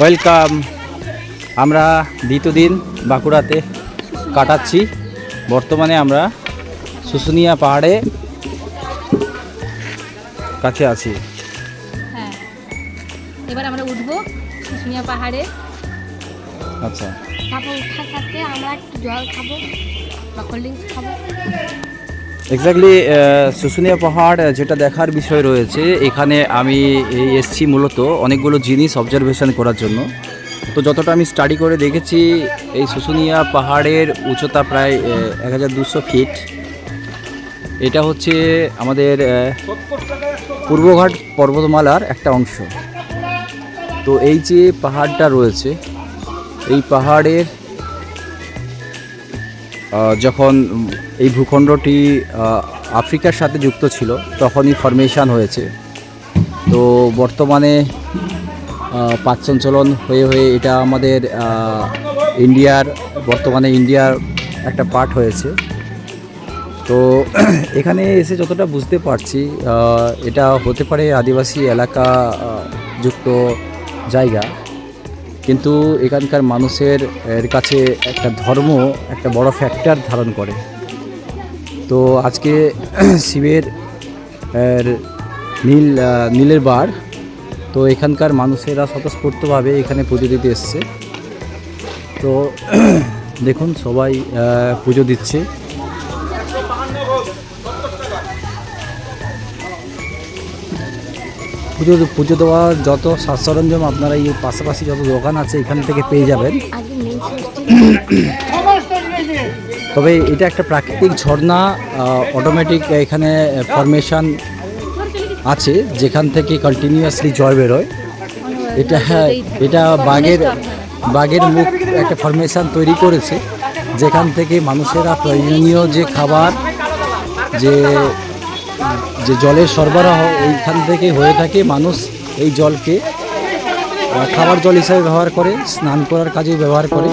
Welcome. আমরা দ্বিতীয় দিন বাঁকুড়াতে কাটাচ্ছি। বর্তমানে আমরা শুশুনিয়া পাহাড়ে কাছে আছি। হ্যাঁ, এবার আমরা উঠবো শুশুনিয়া পাহাড়ে। আচ্ছা, তারপর উঠার সাথে আমরা একটু জল খাবো বা কোল্ড ড্রিঙ্কস খাবো। এক্স্যাক্টলি শুশুনিয়া পাহাড় যেটা দেখার বিষয় রয়েছে, এখানে আমি এসছি মূলত অনেকগুলো জিনিস অবজারভেশন করার জন্য। তো যতটা আমি স্টাডি করে দেখেছি, এই শুশুনিয়া পাহাড়ের উচ্চতা প্রায় 1200 ফিট। এটা হচ্ছে আমাদের পূর্বঘাট পর্বতমালার একটা অংশ। তো এই যে পাহাড়টা রয়েছে, এই পাহাড়ের যখন এই ভূখণ্ডটি আফ্রিকার সাথে যুক্ত ছিল তখনই ফরমেশন হয়েছে। তো বর্তমানে পাচ্চঞ্চলন হয়ে হয়ে এটা আমাদের বর্তমানে ইন্ডিয়ার একটা পার্ট হয়েছে। তো এখানে এসে যতটা বুঝতে পারছি, এটা হতে পারে আদিবাসী এলাকা যুক্ত জায়গা, কিন্তু এখানকার মানুষের কাছে একটা ধর্ম একটা বড় ফ্যাক্টর ধারণ করে। তো আজকে শিবের নীলের বার, তো এখানকার মানুষেরা স্বতঃস্ফূর্তভাবে এখানে পুজো দিতে এসছে। তো দেখুন সবাই পুজো দিচ্ছে। পুজো দেওয়ার যত সাজ সরঞ্জাম আপনারা এই পাশাপাশি যত দোকান আছে এখান থেকে পেয়ে যাবেন। তবে এটা একটা প্রাকৃতিক ঝর্ণা, অটোমেটিক এখানে ফরমেশন আছে যেখান থেকে কন্টিনিউয়াসলি জল বেরোয়। এটা বাঘের মুখ একটা ফরমেশন তৈরি করেছে, যেখান থেকে মানুষেরা প্রয়োজনীয় যে খাবার, যে জলের সরবরাহ এইখান থেকে হয়ে থাকে। মানুষ এই জলকে খাবার জল হিসাবে ব্যবহার করে, স্নান করার কাজে ব্যবহার করে।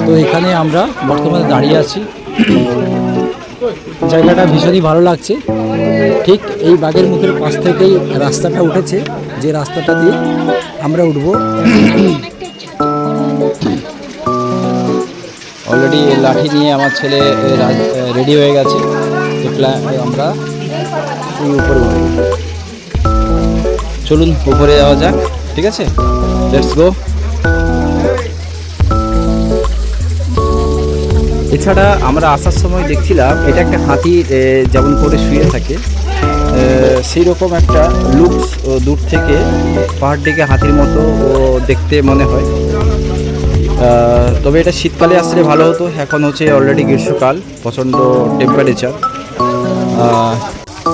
তো এখানে আমরা বর্তমানে দাঁড়িয়ে আছি। জায়গাটা ভীষণই ভালো লাগছে। ঠিক এই বাঘের মুখের পাশ থেকেই রাস্তাটা উঠেছে, যে রাস্তাটা দিয়ে আমরা উঠব। অলরেডি লাঠি নিয়ে আমার ছেলে রেডি হয়ে গেছে। আমরা উপরে উঠব। চলুন উপরে যাওয়া যাক, ঠিক আছে? Let's go. এছাড়া আমরা আসার সময় দেখছিলাম এটা একটা হাতি যেমন করে শুয়ে থাকে, সেই রকম একটা লুকস দূর থেকে পাহাড়টিকে হাতির মতো দেখতে মনে হয়। তবে এটা শীতকালে আসলে ভালো হতো। এখন হচ্ছে অলরেডি গ্রীষ্মকাল, প্রচণ্ড টেম্পারেচার।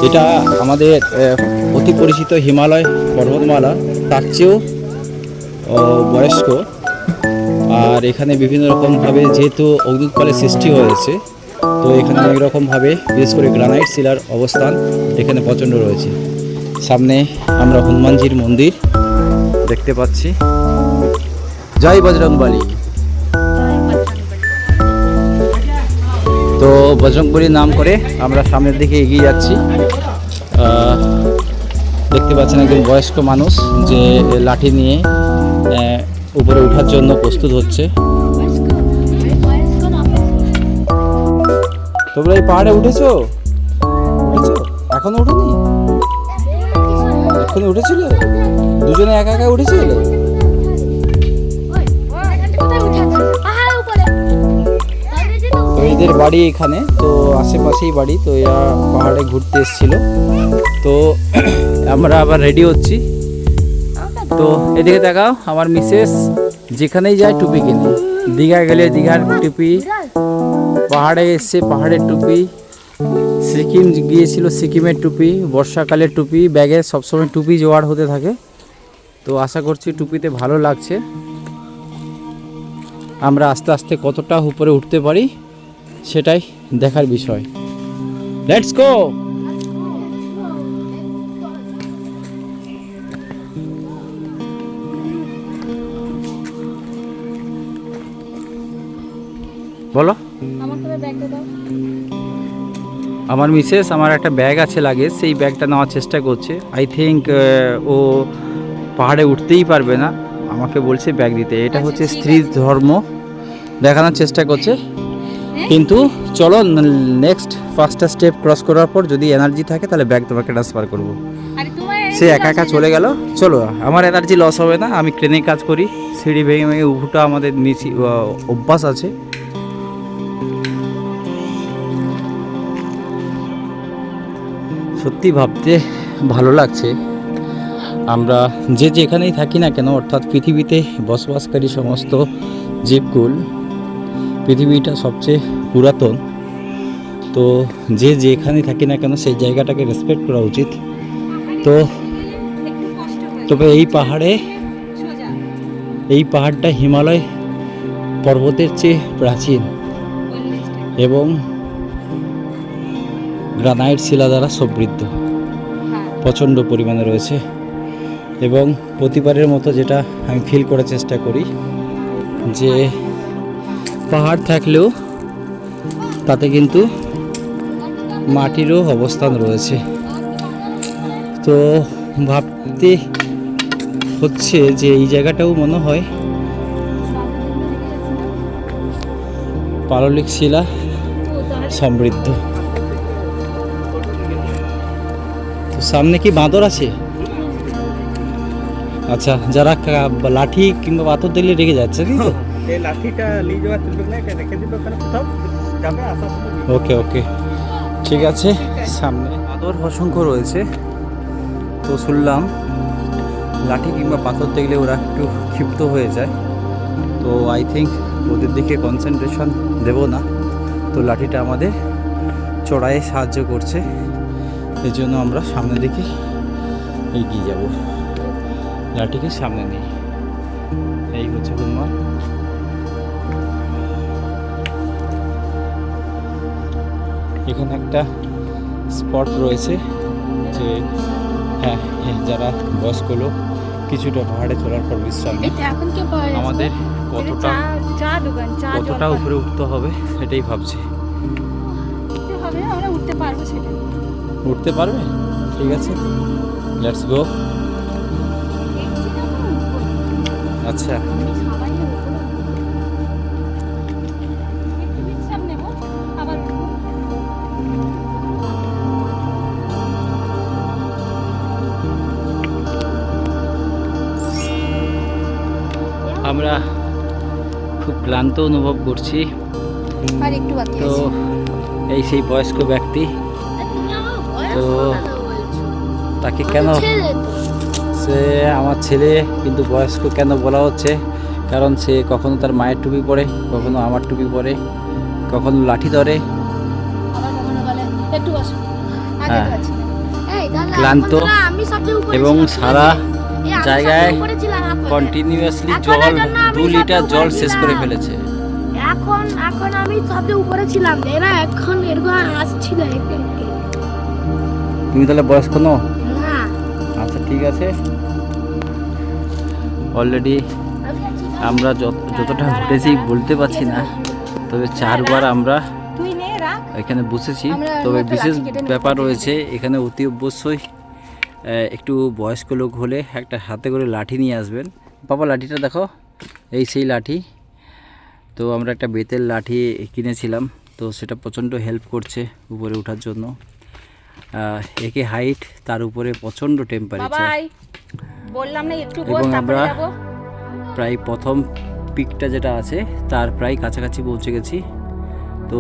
এটা আমাদের অতি পরিচিত হিমালয় পর্বতমালা, তার চেয়েও বয়স্ক। আর এখানে বিভিন্ন রকমভাবে যেহেতু অগ্নুৎপাতের সৃষ্টি হয়েছে, তো এখানে অনেক রকমভাবে বিশেষ করে গ্রানাইট শিলার অবস্থান এখানে প্রচণ্ড রয়েছে। সামনে আমরা হনুমানজির মন্দির দেখতে পাচ্ছি। জয় বজরংবলী। তো বজরংবলীর নাম করে আমরা সামনের দিকে এগিয়ে যাচ্ছি। দেখতে পাচ্ছেন একজন বয়স্ক মানুষ যে লাঠি নিয়ে উপরে ওঠার জন্য প্রস্তুত হচ্ছে। তোমরা এই পাহাড়ে উঠেছো? এখনো উঠোনি? এখনো উঠেছিল? দুজনে একা একা উঠেছিল? তো এদের বাড়ি এখানে, তো আশেপাশেই বাড়ি। তো এরা পাহাড়ে ঘুরতে এসেছিল। তো আমরা আবার রেডি হচ্ছি। তো এদিকে দেখাও, আমার মিসেস যেখানেই যায় টুপি কিনে। দীঘা গেলে দীঘার টুপি, পাহাড়ে এসছে পাহাড়ের টুপি, সিকিম গিয়েছিল সিকিমের টুপি, বর্ষাকালের টুপি, ব্যাগে সবসময় টুপি জোগাড় হতে থাকে। তো আশা করছি টুপিতে ভালো লাগছে। আমরা আস্তে আস্তে কতটা উপরে উঠতে পারি সেটাই দেখার বিষয়। Let's go. বলো। আমার মিসেস আমার একটা ব্যাগ আছে লাগেজ, সেই ব্যাগটা নেওয়ার চেষ্টা করছে। আই থিঙ্ক ও পাহাড়ে উঠতেই পারবে না, আমাকে বলছে ব্যাগ দিতে। এটা হচ্ছে স্ত্রী ধর্ম দেখানোর চেষ্টা করছে, কিন্তু চলো নেক্সট 5টা স্টেপ ক্রস করার পর যদি এনার্জি থাকে তাহলে ব্যাগ তোমাকে ট্রান্সফার করবো। সে একা একা চলে গেল। চলো, আমার এনার্জি লস হবে না, আমি ট্রেনে কাজ করি, সিঁড়ি ভেঙে ভেঙে উঠা আমাদের নিচে অভ্যাস আছে। সত্যি ভাবতে ভালো লাগছে, আমরা যে যেখানেই থাকি না কেন, অর্থাৎ পৃথিবীতে বসবাসকারী সমস্ত জীবকুল, পৃথিবীটা সবচেয়ে পুরাতন, তো যে যেখানে থাকি না কেন সেই জায়গাটাকে রেসপেক্ট করা উচিত। তো তবে এই পাহাড়টা হিমালয় পর্বতের চেয়ে প্রাচীন এবং গ্রানাইট শিলা দ্বারা সমৃদ্ধ, প্রচণ্ড পরিমাণে রয়েছে। এবং প্রতিবারের মতো যেটা আমি ফিল করার চেষ্টা করি, যে পাহাড় থাকলেও তাতে কিন্তু মাটিরও অবস্থান রয়েছে। তো ভাবতে হচ্ছে যে এই জায়গাটাও মনে হয় পাললিক শিলা সমৃদ্ধ। তো সামনে কি বাঁদর আছে? আচ্ছা, যারা লাঠি কিংবা পাথর দিলে রেগে যাচ্ছে, তাই তো? এই লাঠিটা নিয়ে যাওয়া চলবে না, এটা রেখে দিবে ওখানে কোথাও, যাবে আসার সময় নিয়ে ওকে ওকে, ঠিক আছে। সামনে বাঁদর অসংখ্য রয়েছে, তো শুনলাম লাঠি কিংবা পাথর দেখলে ওরা একটু ক্ষিপ্ত হয়ে যায়, তো আই থিঙ্ক ওদের দিকে কনসেন্ট্রেশন দেব না। তো লাঠিটা আমাদের চড়াইয়ে সাহায্য করছে, এই জন্য আমরা সামনের দিকে এগিয়ে যাব, লাঠিকে সামনে নিয়ে। এই হচ্ছে গুলমার্গ। এখানে একটা স্পট রয়েছে যে হ্যাঁ যারা বয়স্ক লোক কিছুটা পাহাড়ে চড়ার পর বিশ্রাম নেয়। আমাদের কতটা উপরে উঠতে হবে সেটাই ভাবছি। উঠতে পারবে? ঠিক আছে, লেটস গো। আচ্ছা, আমরা খুব ক্লান্ত অনুভব করছি, আর একটু বাকি তো আছে। এই সেই বয়স্ক ব্যক্তি, তো তাকে কেন, সে আমার ছেলে কিন্তু বয়স্ক কেন বলা হচ্ছে, কারণ সে কখনো তার মায়ের টুপি পরে, কখনো আমার টুপি পরে, কখনো লাঠি ধরে, আবার কখনো বলে একটু বসো। হ্যাঁ, ক্লান্ত এবং সারা জায়গায় কন্টিনিউয়াসলি জল 2 লিটার জল শেষ করে ফেলেছে। এখন আমি সবচেয়ে উপরে ছিলাম, এরা এখন এরকম আসছিল একটু একটু। তুমি তাহলে বয়স্ক নও? না, আচ্ছা ঠিক আছে। অলরেডি আমরা যতটা উঠেছি বলতে পারছি না, তবে 4 বার আমরা তুই নে রাখ। এখানে বসেছি। আমরা তবে হয়তো বিশেষ লাঠি কেটে নিতে ব্যাপার পারি। রয়েছে এখানে, অতি অবশ্যই একটু বয়স্ক লোক হলে একটা হাতে করে লাঠি নিয়ে আসবেন। বাবা লাঠিটা দেখো, এই সেই লাঠি। তো আমরা একটা বেতের লাঠি কিনেছিলাম, তো সেটা প্রচণ্ড হেল্প করছে উপরে ওঠার জন্য। একে হাইট, তার উপরে প্রচণ্ড টেম্পারেচার, বাবাই বললাম না একটু বস, এবং তারপরে আমরা যাব। প্রায় প্রথম পিকটা যেটা আছে তার প্রায় কাছাকাছি পৌঁছে গেছি। তো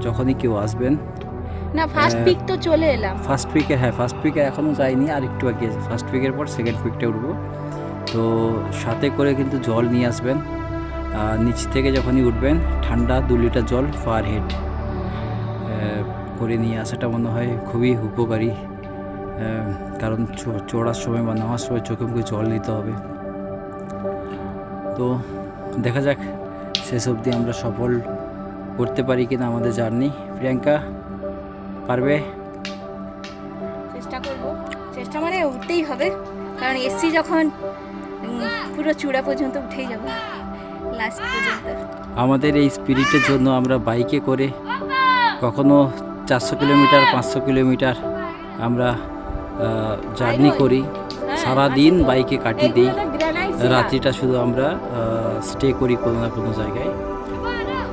যখনই কেউ আসবেন, না ফার্স্ট পিক তো চলে এলাম। ফার্স্ট পিকে, হ্যাঁ ফার্স্ট পিকে এখনও যাইনি, আর একটু বাকি আছে। ফার্স্ট পিকের পর সেকেন্ড পিকটা উঠবো। তো সাথে করে কিন্তু জল নিয়ে আসবেন, নিচ থেকে যখনই উঠবেন ঠান্ডা 2 লিটার জল পার হেড করে নিয়ে আসাটা মনে হয় খুবই উপকারী, কারণ চড়ার সময় বা নামার সময় চোখে মুখে জল নিতে হবে। তো দেখা যাক শেষ অবধি আমরা সফল করতে পারি কিনা আমাদের জার্নি। প্রিয়াঙ্কা পারবে? চেষ্টা করব, চেষ্টা মানে উঠতেই হবে, কারণ এসছি যখন পুরো চূড়া পর্যন্ত উঠেই যাব, লাস্ট পর্যন্ত। আমাদের এই স্পিরিটের জন্য আমরা বাইকে করে কখনো 400 কিলোমিটার 500 কিলোমিটার আমরা জার্নি করি, সারাদিন বাইকে কাটিয়ে দিই, রাত্রিটা শুধু আমরা স্টে করি কোনো না কোনো জায়গায়।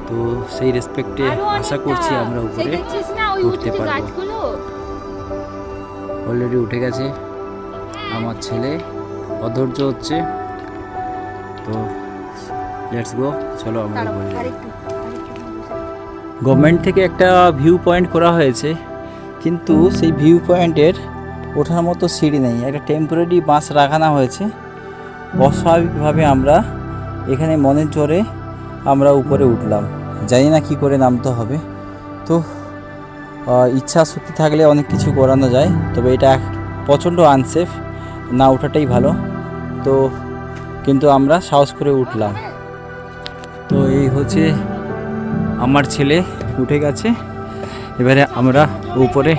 তো সেই রেসপেক্টে আশা করছি আমরা উপরে উঠতে পারবো। অলরেডি উঠে গেছে আমার ছেলে, অধৈর্য হচ্ছে। তো লেটস গো, চলো আমরা উপরে যাই। গভর্নমেন্ট থেকে একটা ভিউ পয়েন্ট করা হয়েছে, কিন্তু সেই ভিউ পয়েন্টের ওঠার মতো সিঁড়ি নেই, একটা টেম্পোরারি বাস রাখানো হয়েছে। অস্বাভাবিকভাবে আমরা এখানে মনের জোরে আমরা উপরে উঠলাম, জানি না কি করে নামতে হবে। তো ইচ্ছা শক্তি থাকলে অনেক কিছু করানো যায়, তবে এটা প্রচণ্ড আনসেফ, না ওঠাটাই ভালো। তো কিন্তু আমরা সাহস করে উঠলাম। তো এই হচ্ছে আমার ছেলে উঠে গেছে, এবারে আমরা উপরে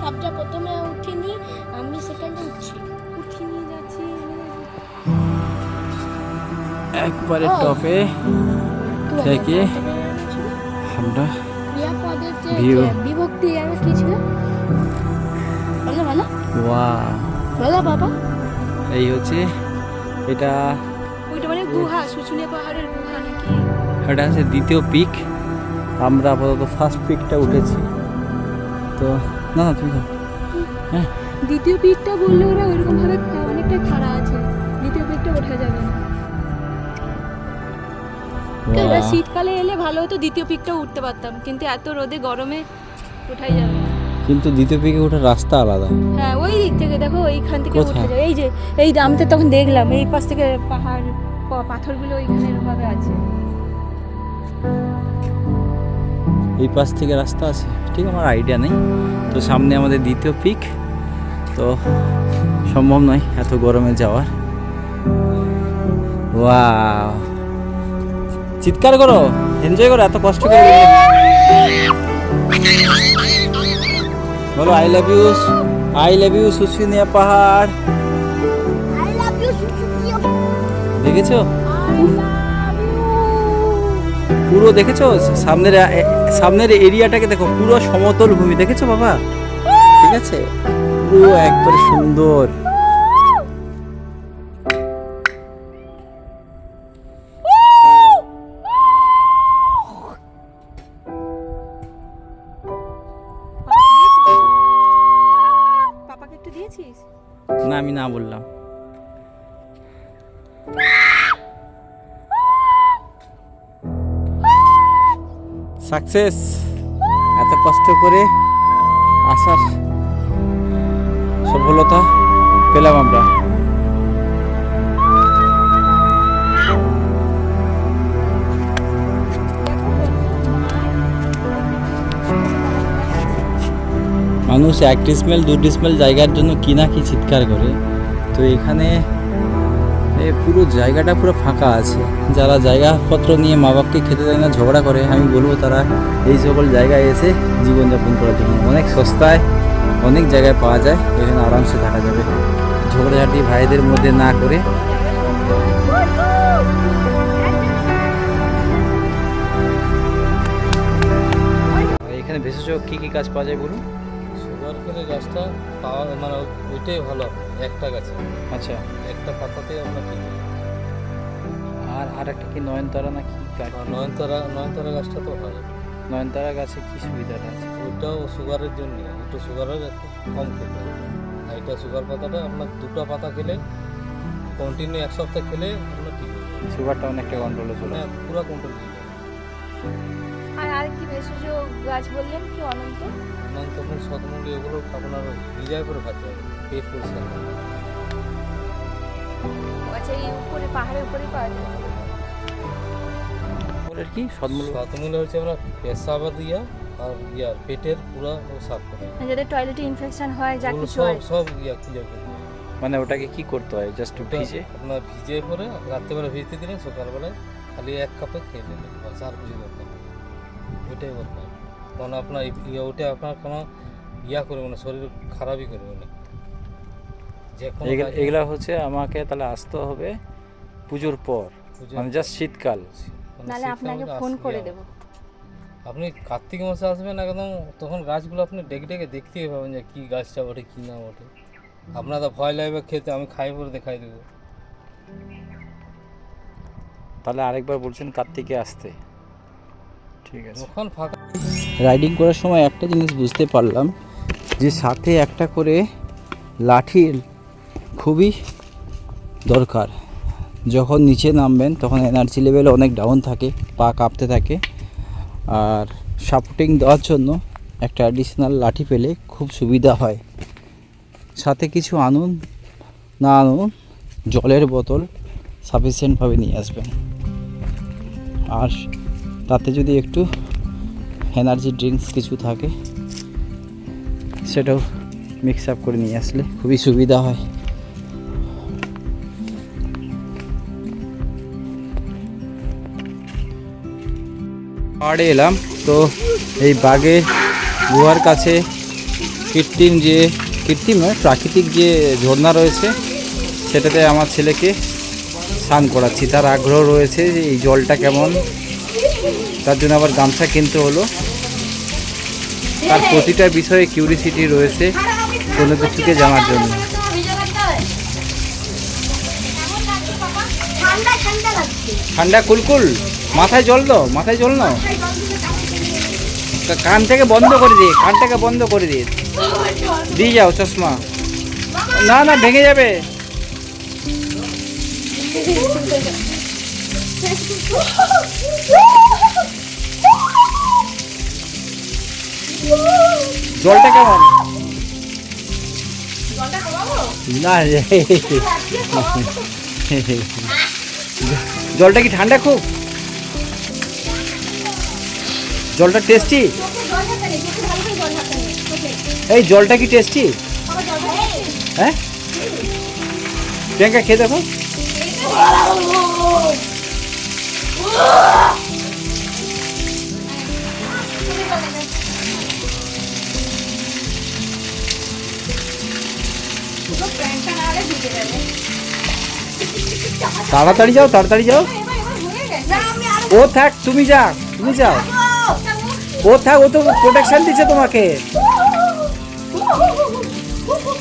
সবচেয়ে প্রথমে উঠিনি, আমি সেকেন্ডে উঠছি। একবারে টপে থেকে আমরা ভিউ, বিভক্তি আর কি ছিল বলো বলো ওয়াও, বলো বাবা। এই হচ্ছে এটা, ওইটা মানে গুহা, শুশুনিয়া পাহাড়ের গুহা নাকি? এটা হচ্ছে দ্বিতীয় পিক। আমরা আপাতত ফার্স্ট পিকটা উঠেছি। তো না না তুমি যাও। হ্যাঁ, দ্বিতীয় পিকটা বললে ওরা ওইরকম ভাবে অনেকটা খাড়া আছে, দ্বিতীয় পিকটা ওঠা যাবে না। এবার wow, শীতকালে এলে ভালো হতো, দ্বিতীয় পিকটা উঠতে পারতাম, কিন্তু এত রোদে গরমে ওঠাই যাবে না। কিন্তু দ্বিতীয় পিকে ওঠার রাস্তা আলাদা। হ্যাঁ, ওই দিক থেকে দেখো, এইখান থেকে কোথায়? উঠে যায়। এই যে এই দামতে তখন দেখলাম এই পাশ থেকে পাহাড়, পাথরগুলো ওইখানে এরকম ভাবে আছে। এই পাশ থেকে রাস্তা আছে, ঠিক আমার আইডিয়া নেই। তো সামনে আমাদের দ্বিতীয় পিক, তো সম্ভব নয় এত গরমে যাওয়ার। ওয়াও, চিৎকার করো, এনজয় করো, এত কষ্ট করে বলো I love you, I love you Susunia পাহাড়। I love you Susukia. দেখেছো পুরো, দেখেছো সামনের এরিয়াটাকে দেখো, পুরো সমতল ভূমি, দেখেছো বাবা? ঠিক আছে, পুরো একবারে সুন্দর। পাপাকে একটু দিয়েছিস? না, আমি না বললাম। সাকসেস, এত কষ্ট করে আসার সফলতা পেলাম আমরা। মানুষ 1 ডিসমেল 2 ডিসমেল জায়গার জন্য কি না কি চিৎকার করে। তো এখানে পুরো জায়গাটা পুরো ফাঁকা আছে। যারা জায়গাপত্র নিয়ে মা বাপকে খেতে দেয় না, ঝগড়া করে, আমি বলবো তারা এই সকল জায়গায় এসে জীবনযাপন করার জন্য। অনেক সস্তায় অনেক জায়গায় পাওয়া যায়, এখানে আরামসে থাকা যাবে, ঝগড়াঝাটি ভাইদের মধ্যে না করে। এখানে ভেষজ কী কী গাছ পাওয়া যায় বলুন? সুগার ফ্রি গাছটা পাওয়া মানে ওইটাই ভালো, একটা গাছে আচ্ছা, একটা পাতাতেই আপনার ঠিক হবে। আর একটা কি নয়নতারা না কি গাছ? আর নয়নতারা গাছটা তো ভালো, নয়নতারা গাছে কি সুবিধাটা আছে? ওইটাও সুগারের জন্য, ওটা সুগারের একটু কম খেতে হবে। আর এটা সুগার পাতাটা আপনার 2টা পাতা খেলে কন্টিনিউ 1 সপ্তাহ খেলে আপনার ঠিক হয়ে যাবে, সুগারটা অনেকটা কন্ট্রোলে চলে মানে পুরো কন্ট্রোল হয়ে যাবে। আর আরেকটি ভেষজ গাছ বললেন কি? অনন্ত তখন শতমূল্য এগুলো আপনার ভিজায় করে খাতে হবে, পেট পরিষ্কার হবে। আচ্ছা, এই উপরে পাহাড়ের উপরে পাওয়া যায়? বলের কি সদমূল? শতমূল্য হচ্ছে আমরা পেশাবা দিয়া আর ইয়ার পেটের পুরা সাফ করে, যাদের টয়লেটে ইনফেকশন হয়, যা ওগুলো কিছু সব হয়, সব ইয়া ক্লিয়ার করে দেবে। মানে ওটাকে কি করতে হয়? জাস্ট ভিজে? আপনার ভিজে পরে রাত্রেবেলা ভিজতে দিলেন, সকালবেলায় খালি 1 কাপে খেয়ে নিলেন, বাস আর কিছু দরকার নেই। ওইটাই করতে হবে, কারণ আপনার ওটা আপনার কোনো ইয়া করবে না, শরীর খারাপই করবে না। যে কোনো কাজে- এগুলা হচ্ছে আমাকে তাহলে আসতে হবে পুজোর পর, পুজোর মানে জাস্ট শীতকাল। মানে নাহলে আপনাকে ফোন করে দেব। আপনি কার্তিক মাসে আসবেন একদম, তখন গাছগুলো আপনি ডেকে ডেকে দেখতেই পাবেন যে কী গাছটা ওঠে কী না ওঠে। আপনার তো ভয় লাগবে খেতে, আমি খাই পরে দেখাই দেবো। তাহলে আরেকবার বলছেন কার্তিকে আসতে, ঠিক আছে। যখন ফাঁকা রাইডিং করার সময় একটা জিনিস বুঝতে পারলাম যে সাথে একটা করে লাঠির খুবই দরকার। যখন নিচে নামবেন তখন এনার্জি লেভেল অনেক ডাউন থাকে, পা কাঁপতে থাকে, আর সাপোর্টিং দেওয়ার জন্য একটা অ্যাডিশনাল লাঠি পেলে খুব সুবিধা হয়। সাথে কিছু আনুন না আনুন, জলের বোতল সাফিসিয়েন্টভাবে নিয়ে আসবেন, আর তাতে যদি একটু এনার্জি ড্রিঙ্কস কিছু থাকে সেটাও মিক্স আপ করে নিয়ে আসলে খুবই সুবিধা হয়। পাহাড়ে এলাম, তো এই বাঘের গুহার কাছে কৃত্রিম নয় প্রাকৃতিক যে ঝর্ণা রয়েছে সেটাতে আমার ছেলেকে স্নান করাচ্ছি। তার আগ্রহ রয়েছে যে এই জলটা কেমন, তার জন্য আবার গামছা কিনতে হলো। তার প্রতিটা বিষয়ে কিউরিসিটি রয়েছে কোনো কিছুকে জানার জন্য। ঠান্ডা কুলকুল, মাথায় জল দাও, মাথায় জল নাও, কানটাকে বন্ধ করে দিয়ে, কানটাকে বন্ধ করে দিয়ে দিয়ে যাও চশমা। না না ভেঙে যাবে। জলটা কেমন? না জলটা কি ঠান্ডা খুব? জলটা টেস্টি? এই জলটা কি টেস্টি? হ্যাঁ প্রিয়াঙ্কা খেয়ে দেখো। তাড়াতাড়ি যাও, তাড়াতাড়ি যাও। ও থাক, তুমি যাও, তুমি যাও। ও থাক, ও তো প্রোটেকশন দিচ্ছে তোমাকে।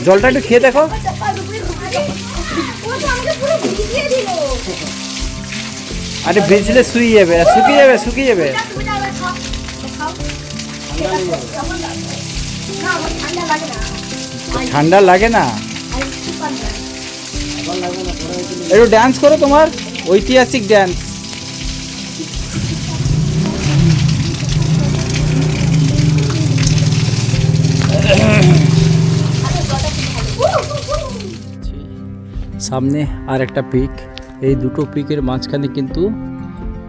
জলটা একটু খেয়ে দেখো। আরে ভিজলে শুকিয়ে যাবে, শুকিয়ে যাবে, শুকিয়ে যাবে। ঠান্ডা লাগে না। একটু ডান্স করো, তোমার ঐতিহাসিক ডান্স। সামনে আর একটা পিক, এই দুটো পিকের মাঝখানে কিন্তু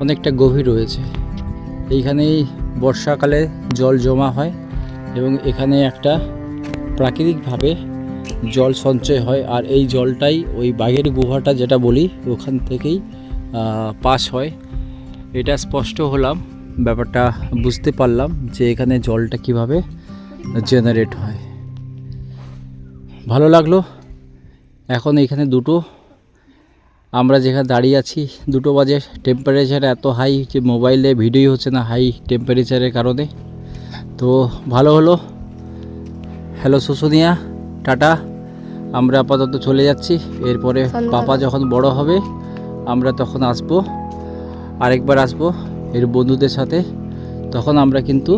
অনেকটা গভীর রয়েছে। এইখানেই বর্ষাকালে জল জমা হয় এবং এখানে একটা প্রাকৃতিকভাবে জল সঞ্চয় হয়, আর এই জলটাই ওই বাঘের গুহাটা যেটা বলি ওখান থেকেই পাস হয়। এটা স্পষ্ট হলাম, ব্যাপারটা বুঝতে পারলাম যে এখানে জলটা কিভাবে জেনারেট হয়। ভালো লাগলো। এখন এখানে দুটো, আমরা যেখানে দাঁড়িয়ে আছি 2টো বাজে, টেম্পারেচার এত হাই যে মোবাইলে ভিডিও হচ্ছে না হাই টেম্পারেচারের কারণে। তো ভালো হলো। Hello Susunia, tata. আমরা আপাতত চলে যাচ্ছি, এরপরে পাপা যখন বড় হবে আমরা তখন আসবো, আরেকবার আসবো এর বন্ধুদের সাথে। তখন আমরা কিন্তু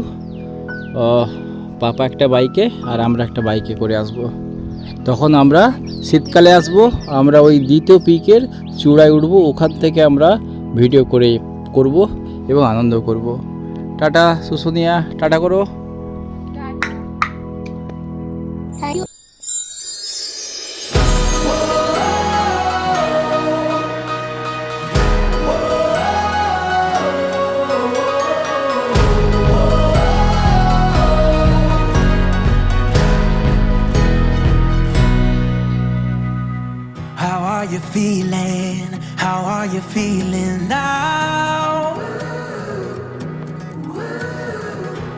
পাপা একটা বাইকে আর আমরা একটা বাইকে করে আসব। তখন আমরা শীতকালে আসব, আমরা ওই দ্বিতীয় পিকের চূড়ায় উঠব, ওখান থেকে আমরা ভিডিও করব এবং আনন্দ করব। টাটা শুশুনিয়া, টাটা করো। How are you feeling? How are you feeling now?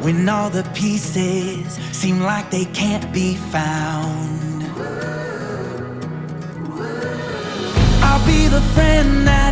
When all the pieces seem like they can't be found, I'll be the friend now.